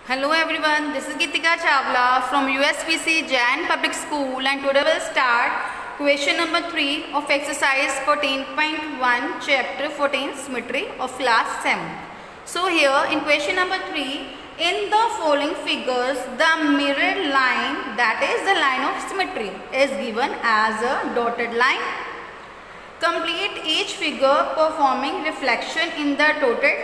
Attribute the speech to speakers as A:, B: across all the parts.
A: Hello everyone, this is Geetika Chawla from USPC Jain Public School, and today we'll start question number 3 of exercise 14.1 chapter 14 symmetry of class 7. So here in question number 3, in the following figures the mirrored line, that is the line of symmetry, is given as a dotted line. Complete each figure performing reflection in the dotted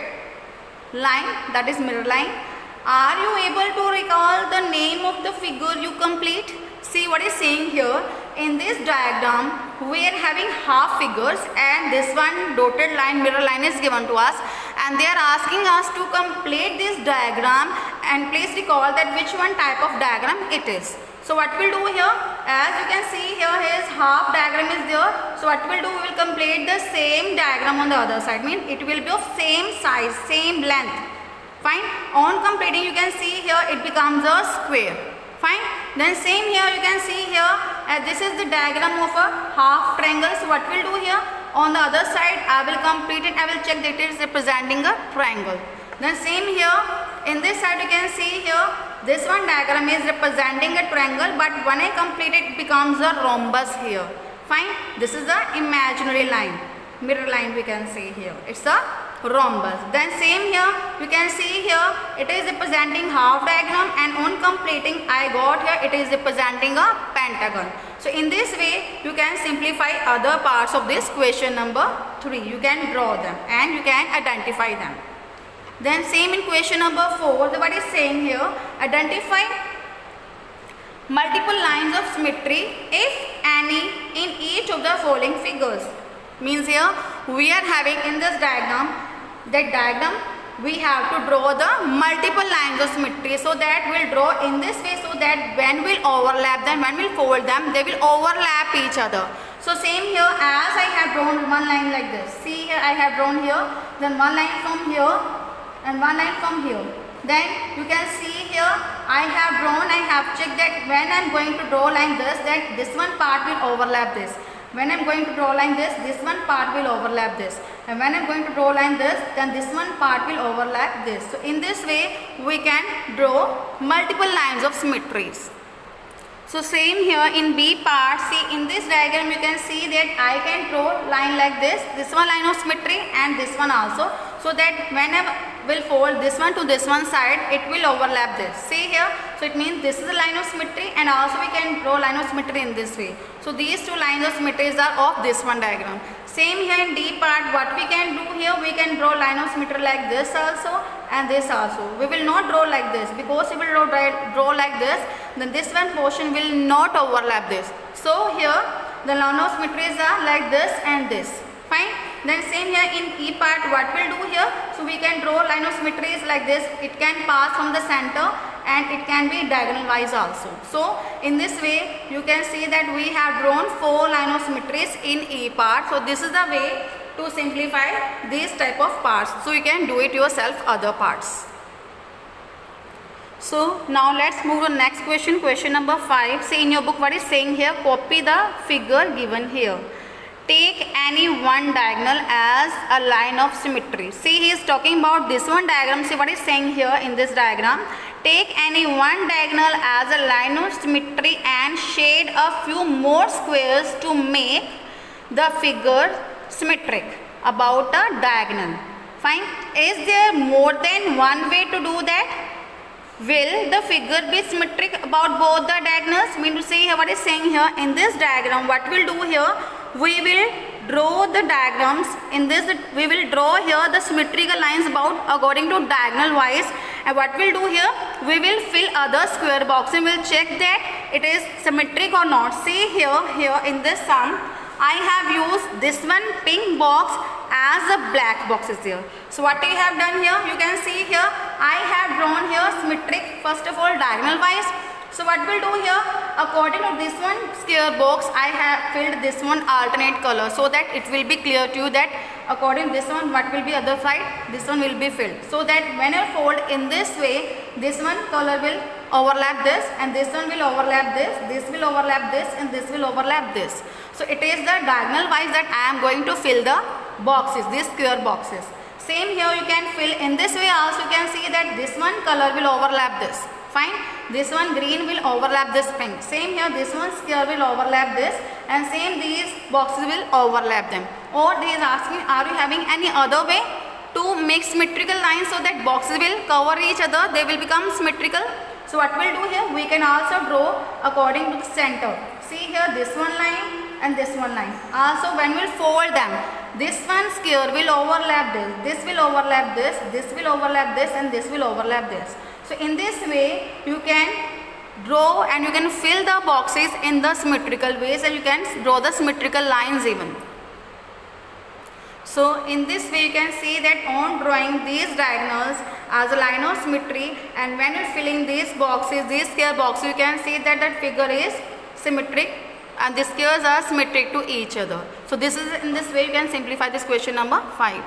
A: line, that is mirror line. Are you able to recall the name of the figure you complete? See what is saying here. In this diagram, we are having half figures and this one dotted line, mirror line is given to us, and they are asking us to complete this diagram, and please recall that which one type of diagram it is. So what we'll do here, as you can see here, his half diagram is there. So what we'll do, we will complete the same diagram on the other side, means it will be of same size, same length. Fine. On completing, you can see here it becomes a square. Fine. Then same here, you can see here this is the diagram of a half triangle. So what we'll do here, on the other side I will complete it, I will check that it is representing a triangle. Then same here, in this side you can see here this one diagram is representing a triangle, but when I complete it, it becomes a rhombus here. Fine. This is the imaginary line, mirror line we can see here. It's a rhombus. Then same here, you can see here it is representing half diagram, and on completing I got here it is representing a pentagon. So in this way you can simplify other parts of this question number 3. You can draw them and you can identify them. Then same in question number 4, what is saying here, identify multiple lines of symmetry, if any, in each of the following figures. Means here we are having in this diagram, that diagram we have to draw the multiple lines of symmetry, so that we'll draw in this way, so that when we'll overlap them, when we'll fold them, they will overlap each other. So same here, as I have drawn one line like this. See here, I have drawn here, then one line from here and one line from here. Then you can see here I have drawn, I have checked that when I am going to draw like this, that this one part will overlap this. When I am going to draw like this one part will overlap this, and when I am going to draw like this, then this one part will overlap this. So in this way we can draw multiple lines of symmetries. So same here in B part, see in this diagram you can see that I can draw line like this one line of symmetry and this one also, so that whenever will fold this one to this one side, it will overlap this. See here, so it means this is a line of symmetry, and also we can draw line of symmetry in this way. So these two lines of symmetries are of this one diagram. Same here in D part, what we can do here, we can draw line of symmetry like this also and this also. We will not draw like this, because if we will draw like this, then this one portion will not overlap this. So here the line of symmetries are like this and this. Fine. Then same here in E part, what we'll do here, so we can draw line of symmetries like this. It can pass from the center and it can be diagonal wise also. So in this way you can see that we have drawn 4 line of symmetries in E part. So this is the way to simplify these type of parts. So you can do it yourself other parts. So now let's move to next question, question number 5. See in your book what is saying here, copy the figure given here. Take any one diagonal as a line of symmetry. See, he is talking about this one diagram. See what is saying here in this diagram. Take any one diagonal as a line of symmetry and shade a few more squares to make the figure symmetric about a diagonal. Fine. Is there more than one way to do that? Will the figure be symmetric about both the diagonals? Mean to say here what is saying here in this diagram, what we'll do here, we will draw the diagrams in this, we will draw here the symmetrical lines about according to diagonal wise, and what we'll do here, we will fill other square box and we'll check that it is symmetric or not. See here in this sum I have used this one pink box as a black box is there. So what we have done here, you can see here I have drawn here symmetric, first of all diagonal wise. So what we'll do here, according to this one square box, I have filled this one alternate color, so that it will be clear to you that according to this one what will be other side, this one will be filled. So that when I fold in this way, this one color will overlap this, and this one will overlap this will overlap this, and this will overlap this. So it is the diagonal wise that I am going to fill the boxes, these square boxes. Same here you can fill in this way also. You can see that this one color will overlap this. Fine. This one green will overlap this pink. Same here, this one square will overlap this, and same these boxes will overlap them. Or they is asking, are you having any other way to make symmetrical lines so that boxes will cover each other, they will become symmetrical? So what we'll do here, we can also draw according to the center. See here, this one line and this one line. Also when we'll fold them, this one square will overlap this will overlap this will overlap this, and this will overlap this. So in this way you can draw and you can fill the boxes in the symmetrical ways, and you can draw the symmetrical lines even. So in this way you can see that on drawing these diagonals as a line of symmetry, and when you are filling these boxes, these square boxes, you can see that that figure is symmetric and the squares are symmetric to each other. So this is, in this way you can simplify this question number 5.